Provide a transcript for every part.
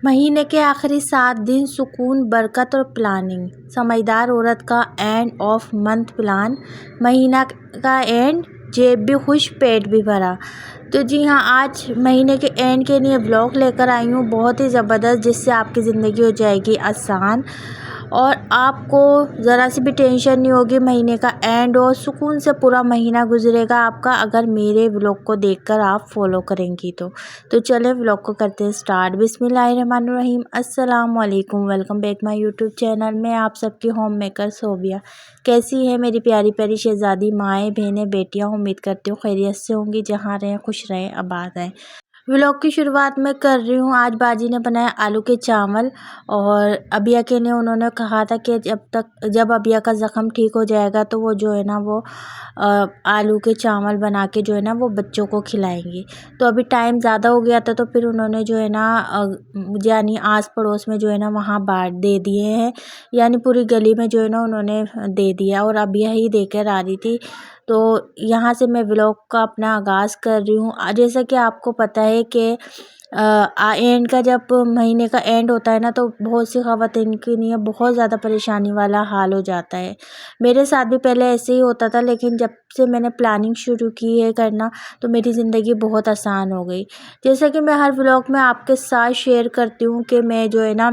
महीने के आखिरी 7 दिन सुकून, बरकत और प्लानिंग। समझदार औरत का एंड ऑफ मंथ प्लान। महीना का एंड, जेब भी खुश, पेट भी भरा। तो जी हाँ, आज महीने के एंड के लिए व्लॉग लेकर आई हूँ, बहुत ही ज़बरदस्त, जिससे आपकी ज़िंदगी हो जाएगी आसान और आपको ज़रा सी भी टेंशन नहीं होगी। महीने का एंड और सुकून से पूरा महीना गुजरेगा आपका, अगर मेरे व्लॉग को देखकर आप फॉलो करेंगी तो चले व्लॉग को करते हैं स्टार्ट। बिस्मिल्लाहिर्रहमानिर्रहीम। अस्सलाम वालेकुम, welcome back my YouTube channel में। आप सबकी होम मेकर सोबिया। कैसी है मेरी प्यारी प्यारी शहज़ादी माएँ, बहनें, बेटियाँ? उम्मीद करती हूँ खैरियत से होंगी, जहाँ रहें खुश रहें, आबाद रहें। व्लॉग की शुरुआत मैं कर रही हूँ। आज बाजी ने बनाया आलू के चावल और अबिया के लिए उन्होंने कहा था कि जब अबिया का ज़ख़म ठीक हो जाएगा तो वो जो है ना वो आलू के चावल बना के जो है ना वो बच्चों को खिलाएंगी। तो अभी टाइम ज़्यादा हो गया था, तो फिर उन्होंने जो है ना यानी आस पड़ोस में जो है ना वहाँ बांट दे दिए हैं, यानी पूरी गली में जो है ना उन्होंने दे दिया और अबिया ही देकर आ रही थी। तो यहाँ से मैं व्लॉग का अपना आगाज़ कर रही हूँ। जैसा कि आपको पता है कि एंड का, जब महीने का एंड होता है ना, तो बहुत सी ख़वातीन के लिए बहुत ज़्यादा परेशानी वाला हाल हो जाता है। मेरे साथ भी पहले ऐसे ही होता था, लेकिन जब से मैंने प्लानिंग शुरू की है करना, तो मेरी ज़िंदगी बहुत आसान हो गई। जैसा कि मैं हर व्लॉग में आपके साथ शेयर करती हूँ कि मैं जो है ना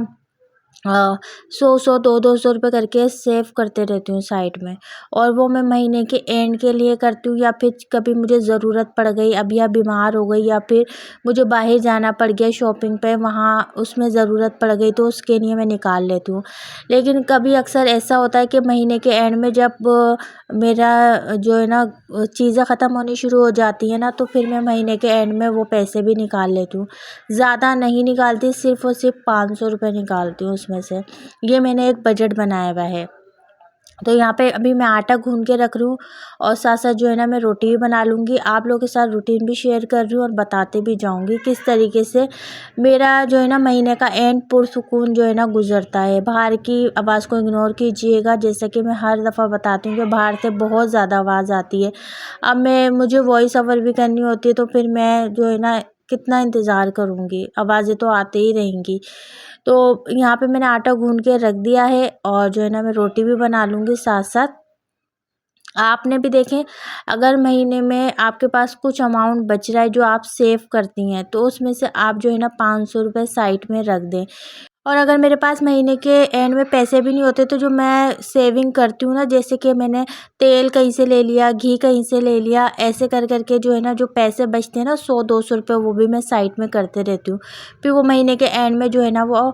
100-100 200-200 रुपये करके सेव करते रहती हूँ साइड में, और वो मैं महीने के एंड के लिए करती हूँ, या फिर कभी मुझे ज़रूरत पड़ गई, अब या बीमार हो गई, या फिर मुझे बाहर जाना पड़ गया शॉपिंग पे, वहाँ उसमें ज़रूरत पड़ गई, तो उसके लिए मैं निकाल लेती हूँ। लेकिन कभी अक्सर ऐसा होता है कि महीने के एंड में जब मेरा जो है ना चीज़ें ख़त्म होनी शुरू हो जाती हैं ना, तो फिर मैं महीने के एंड में वो पैसे भी निकाल लेती हूँ। ज़्यादा नहीं निकालती, सिर्फ़ और सिर्फ 500 रुपये निकालती हूँ उसमें से। ये मैंने एक बजट बनाया हुआ है। तो यहाँ पे अभी मैं आटा गूँध के रख रही हूँ और साथ साथ जो है ना मैं रोटी भी बना लूँगी। आप लोगों के साथ रूटीन भी शेयर कर रही हूँ और बताते भी जाऊँगी किस तरीके से मेरा जो है ना महीने का एंड पुरसुकून जो है ना गुजरता है। बाहर की आवाज़ को इग्नोर कीजिएगा, जैसा कि मैं हर दफ़ा बताती हूँ कि बाहर से बहुत ज़्यादा आवाज़ आती है। अब मुझे वॉइस ओवर भी करनी होती है, तो फिर मैं जो है ना कितना इंतज़ार करूँगी, आवाज़ें तो आते ही रहेंगी। तो यहाँ पे मैंने आटा गूँध के रख दिया है और जो है ना मैं रोटी भी बना लूँगी साथ साथ। आपने भी देखें, अगर महीने में आपके पास कुछ अमाउंट बच रहा है जो आप सेव करती हैं, तो उसमें से आप जो है ना 500 रुपये साइड में रख दें। और अगर मेरे पास महीने के एंड में पैसे भी नहीं होते, तो जो मैं सेविंग करती हूँ ना, जैसे कि मैंने तेल कहीं से ले लिया, घी कहीं से ले लिया, ऐसे कर करके जो है ना जो पैसे बचते हैं ना 100-200 रुपये, वो भी मैं साइड में करते रहती हूँ। फिर वो महीने के एंड में जो है ना वो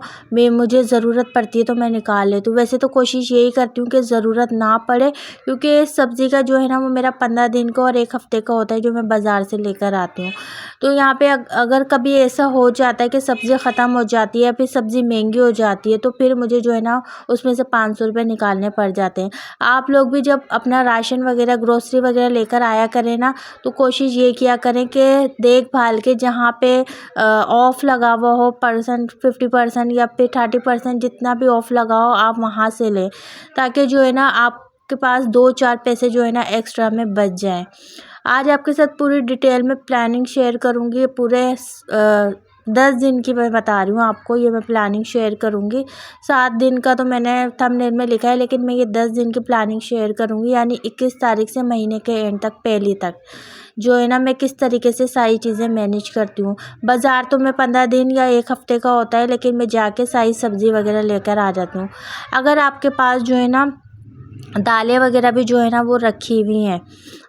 मुझे ज़रूरत पड़ती है तो मैं निकाल लेती हूँ। वैसे तो कोशिश यही करती हूँ कि ज़रूरत ना पड़े, क्योंकि सब्ज़ी का जो है ना वो मेरा 15 दिन का और 1 हफ़्ते का होता है जो मैं बाज़ार से लेकर आती हूँ। तो यहाँ पे अगर कभी ऐसा हो जाता है कि सब्ज़ी ख़त्म हो जाती है या फिर सब्ज़ी महंगी हो जाती है, तो फिर मुझे जो है ना उसमें से 500 रुपये निकालने पड़ जाते हैं। आप लोग भी जब अपना राशन वगैरह, ग्रोसरी वगैरह लेकर आया करें ना, तो कोशिश ये किया करें कि देख-भाल के, जहाँ पे ऑफ़ लगा हुआ हो, 50% या फिर 30% जितना भी ऑफ़ लगा हो, आप वहाँ से लें, ताकि जो है ना आपके पास 2-4 पैसे जो है ना एक्स्ट्रा में बच जाएँ। आज आपके साथ पूरी डिटेल में प्लानिंग शेयर करूँगी। पूरे 10 दिन की मैं बता रही हूँ आपको, ये मैं प्लानिंग शेयर करूँगी। 7 दिन का तो मैंने थंबनेल में लिखा है, लेकिन मैं ये 10 दिन की प्लानिंग शेयर करूँगी, यानी 21 तारीख से महीने के एंड तक, पहली तक जो है ना मैं किस तरीके से सारी चीज़ें मैनेज करती हूँ। बाज़ार तो मैं 15 दिन या 1 हफ़्ते का होता है, लेकिन मैं जाके सारी सब्ज़ी वगैरह लेकर आ जाती हूँ। अगर आपके पास जो है ना दालें वगैरह भी जो है ना वो रखी हुई हैं,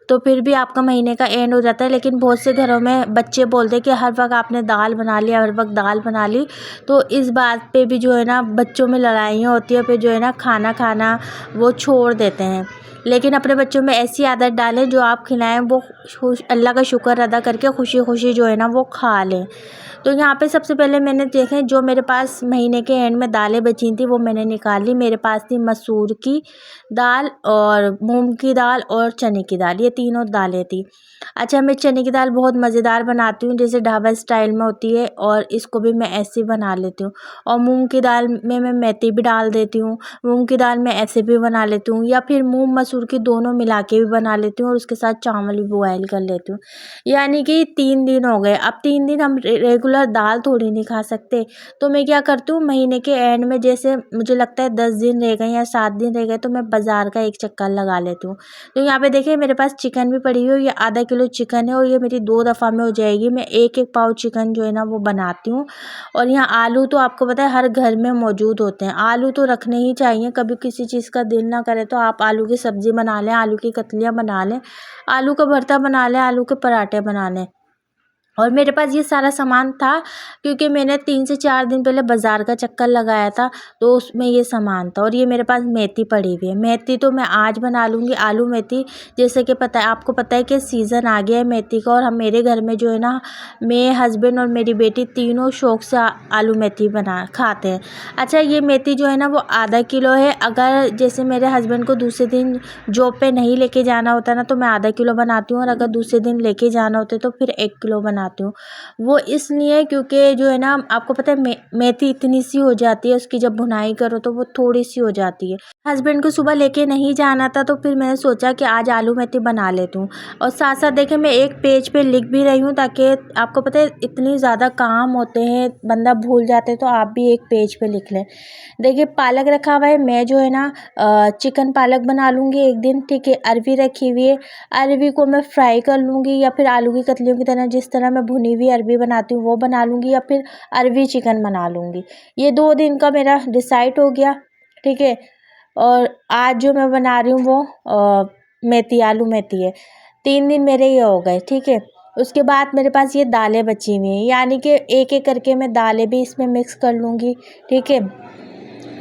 तो फिर भी आपका महीने का एंड हो जाता है। लेकिन बहुत से घरों में बच्चे बोलते हैं कि हर वक्त आपने दाल बना लिया, हर वक्त दाल बना ली, तो इस बात पे भी जो है ना बच्चों में लड़ाइयाँ होती है, फिर जो है ना खाना खाना वो छोड़ देते हैं। लेकिन अपने बच्चों में ऐसी आदत डालें, जो आप खिलाएं वो अल्लाह का शुक्र अदा करके खुशी खुशी जो है ना वो खा लें। तो यहाँ पे सबसे पहले मैंने देखें, जो मेरे पास महीने के एंड में दालें बची थी वो मैंने निकाल ली। मेरे पास थी मसूर की दाल और मूंग की दाल और चने की दाल, ये तीनों दालें थी। अच्छा, मैं चने की दाल बहुत मज़ेदार बनाती हूँ, जैसे ढाबा स्टाइल में होती है, और इसको भी मैं ऐसे ही बना लेती हूँ। और मूंग की दाल में मैं मेथी भी डाल देती हूँ। मूंग की दाल मैं ऐसे भी बना लेती हूँ, या फिर मूंग मसूर की दोनों मिला के भी बना लेती हूँ, और उसके साथ चावल भी बॉयल कर लेती हूँ। यानी कि 3 दिन हो गए। अब 3 दिन हम रेगुलर दाल थोड़ी नहीं खा सकते, तो मैं क्या करती हूँ, महीने के एंड में जैसे मुझे लगता है 10 दिन रह गए या 7 दिन रह गए, तो मैं बाज़ार का एक चक्कर लगा लेती हूँ। तो यहाँ पे देखिए मेरे पास चिकन भी पड़ी हुई है, ये आधा किलो चिकन है, और ये मेरी 2 दफ़ा में हो जाएगी। मैं एक एक पाव चिकन जो है ना वो बनाती हूँ। और यहाँ आलू तो आपको पता है हर घर में मौजूद होते हैं, आलू तो रखने ही चाहिए। कभी किसी चीज़ का दिल ना करे तो आप आलू की सब्ज़ी बना लें, आलू की कतलियाँ बना लें, आलू का भरता बना लें, आलू के पराठे बना लें। और मेरे पास ये सारा सामान था, क्योंकि मैंने 3 से 4 दिन पहले बाज़ार का चक्कर लगाया था, तो उसमें ये सामान था। और ये मेरे पास मेथी पड़ी हुई है। मेथी तो मैं आज बना लूँगी, आलू मेथी। जैसे कि पता है आपको, पता है कि सीज़न आ गया है मेथी का, और हम मेरे घर में जो है ना, मैं, हस्बैंड और मेरी बेटी तीनों शौक़ से आलू मेथी बना खाते हैं। अच्छा, ये मेथी जो है ना वो आधा किलो है। अगर जैसे मेरे हस्बैंड को दूसरे दिन जॉब पे नहीं लेके जाना होता ना, तो मैं आधा किलो बनाती हूँ, और अगर दूसरे दिन लेके जाना होता है तो फिर 1 किलो बनाती हूँ। वो इसलिए क्योंकि जो है ना, आपको पता है मेथी इतनी सी हो जाती है, उसकी जब भुनाई करो तो वो थोड़ी सी हो जाती है। हस्बैंड को सुबह लेके नहीं जाना था, तो फिर मैंने सोचा कि आज आलू मेथी बना लेती हूँ। और साथ साथ देखिए मैं एक पेज पे लिख भी रही हूँ, ताकि आपको पता है इतनी ज़्यादा काम होते हैं, बंदा भूल जाते हैं, तो आप भी एक पेज पे लिख लें। देखिए पालक रखा हुआ है, मैं जो है ना चिकन पालक बना लूँगी एक दिन, ठीक है। अरवी रखी हुई है, अरवी को मैं फ्राई कर लूँगी, या फिर आलू की कतलियों की तरह जिस तरह मैं भुनी हुई अरवी बनाती हूँ वो बना लूँगी, या फिर अरवी चिकन बना लूँगी। ये 2 दिन का मेरा डिसाइड हो गया, ठीक है। और आज जो मैं बना रही हूँ वो मेथी, आलू मेथी है। 3 दिन मेरे ये हो गए, ठीक है। उसके बाद मेरे पास ये दालें बची हुई हैं, यानी कि एक एक करके मैं दालें भी इसमें मिक्स कर लूँगी, ठीक है।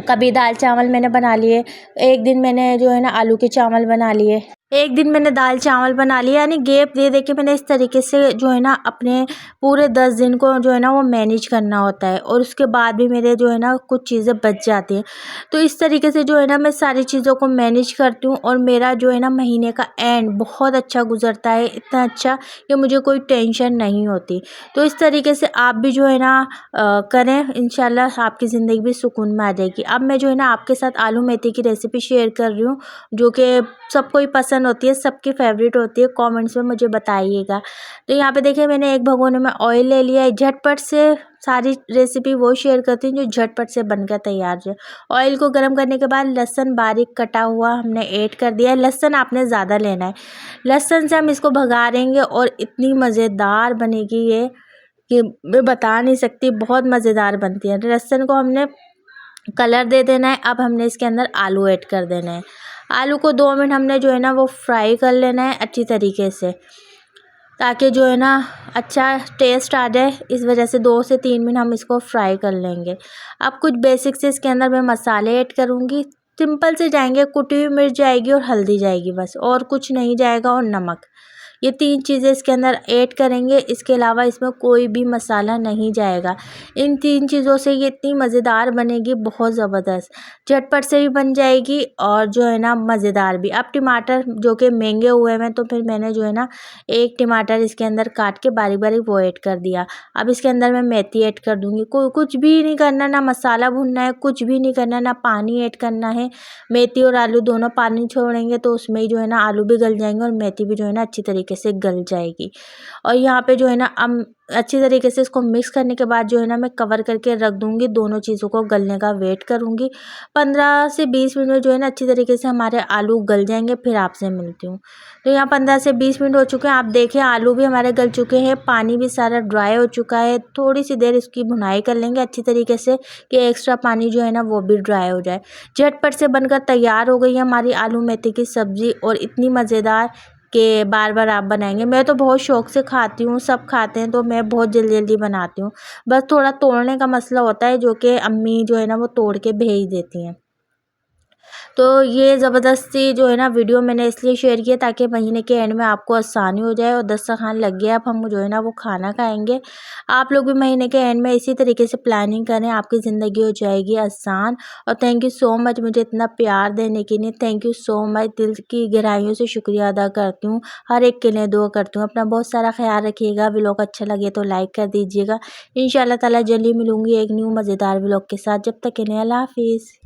कभी दाल चावल मैंने बना लिए, एक दिन मैंने जो है ना आलू के चावल बना लिए, एक दिन मैंने दाल चावल बना लिए, यानी गैप दे दे के मैंने इस तरीके से जो है ना अपने पूरे 10 दिन को जो है ना वो मैनेज करना होता है। और उसके बाद भी मेरे जो है ना कुछ चीज़ें बच जाती हैं, तो इस तरीके से जो है ना मैं सारी चीज़ों को मैनेज करती हूँ, और मेरा जो है ना महीने का एंड बहुत अच्छा गुजरता है, इतना अच्छा कि मुझे कोई टेंशन नहीं होती। तो इस तरीके से आप भी जो है ना करें, इंशाल्लाह आपकी ज़िंदगी भी सुकून में आ जाएगी। अब मैं जो है ना आपके साथ आलू मेथी की रेसिपी शेयर कर रही हूँ, जो कि सबको ही पसंद होती है, सबकी फेवरेट होती है। कमेंट्स में मुझे बताइएगा। तो यहाँ पे देखिए मैंने एक भगोने में ऑयल ले लिया है। झटपट से सारी रेसिपी वो शेयर करती हूँ जो झटपट से बनकर तैयार है। ऑयल को गर्म करने के बाद लहसुन बारीक कटा हुआ हमने ऐड कर दिया है। लहसुन आपने ज़्यादा लेना है, लहसुन से हम इसको भगाड़ेंगे, और इतनी मज़ेदार बनेगी ये कि मैं बता नहीं सकती, बहुत मज़ेदार बनती है। लहसुन को हमने कलर दे देना है। अब हमने इसके अंदर आलू ऐड कर देना है। आलू को 2 मिनट हमने जो है ना वो फ्राई कर लेना है अच्छी तरीके से, ताकि जो है ना अच्छा टेस्ट आ जाए। इस वजह से 2 से 3 मिनट हम इसको फ्राई कर लेंगे। अब कुछ बेसिक से इसके अंदर मैं मसाले ऐड करूँगी। सिंपल से जाएंगे, कुटी हुई मिर्च जाएगी और हल्दी जाएगी बस, और कुछ नहीं जाएगा, और नमक। ये 3 चीज़ें इसके अंदर ऐड करेंगे। इसके अलावा इसमें कोई भी मसाला नहीं जाएगा। इन 3 चीज़ों से ये इतनी मज़ेदार बनेगी, बहुत ज़बरदस्त, झटपट से भी बन जाएगी, और जो है ना मज़ेदार भी। अब टमाटर जो कि महंगे हुए हैं, तो फिर मैंने जो है ना एक टमाटर इसके अंदर काट के बारीक बारीक वो ऐड कर दिया। अब इसके अंदर मैं मेथी ऐड कर दूँगी। कुछ भी नहीं करना, ना मसाला भूनना है, कुछ भी नहीं करना, ना पानी ऐड करना है। मेथी और आलू दोनों पानी छोड़ेंगे, तो उसमें ही जो है ना आलू भी गल जाएंगे, और मेथी भी जो है ना अच्छी तरीके से गल जाएगी। और यहाँ पे जो है ना अच्छी तरीके से इसको मिक्स करने के बाद जो है ना मैं कवर करके रख दूँगी। दोनों चीज़ों को गलने का वेट करूँगी। 15 से 20 मिनट में जो है ना अच्छी तरीके से हमारे आलू गल जाएंगे, फिर आपसे मिलती हूँ। तो यहाँ 15 से 20 मिनट हो चुके हैं। आप देखें आलू भी हमारे गल चुके हैं, पानी भी सारा ड्राई हो चुका है। थोड़ी सी देर इसकी भुनाई कर लेंगे अच्छी तरीके से, कि एक्स्ट्रा पानी जो है ना वो भी ड्राई हो जाए। झटपट से बनकर तैयार हो गई है हमारी आलू मेथी की सब्ज़ी, और इतनी मज़ेदार कि बार बार आप बनाएंगे। मैं तो बहुत शौक़ से खाती हूँ, सब खाते हैं, तो मैं बहुत जल्दी जल्दी बनाती हूँ। बस थोड़ा तोड़ने का मसला होता है, जो कि अम्मी जो है ना वो तोड़ के भेज देती हैं। तो ये ज़बरदस्ती जो है ना वीडियो मैंने इसलिए शेयर किया ताकि महीने के एंड में आपको आसानी हो जाए। और दस्तरखान लग गया, अब हम जो है ना वो खाना खाएंगे। आप लोग भी महीने के एंड में इसी तरीके से प्लानिंग करें, आपकी ज़िंदगी हो जाएगी आसान। और थैंक यू सो मच मुझे इतना प्यार देने के लिए, थैंक यू सो मच, दिल की गहराइयों से शुक्रिया अदा करती हूँ। हर एक के लिए दुआ करती हूँ। अपना बहुत सारा ख्याल रखिएगा। व्लॉग अच्छा लगे तो लाइक कर दीजिएगा। इंशाल्लाह ताला जल्दी मिलूँगी एक न्यू मज़ेदार व्लॉग के साथ। जब तक के लिए अल्लाह हाफिज़।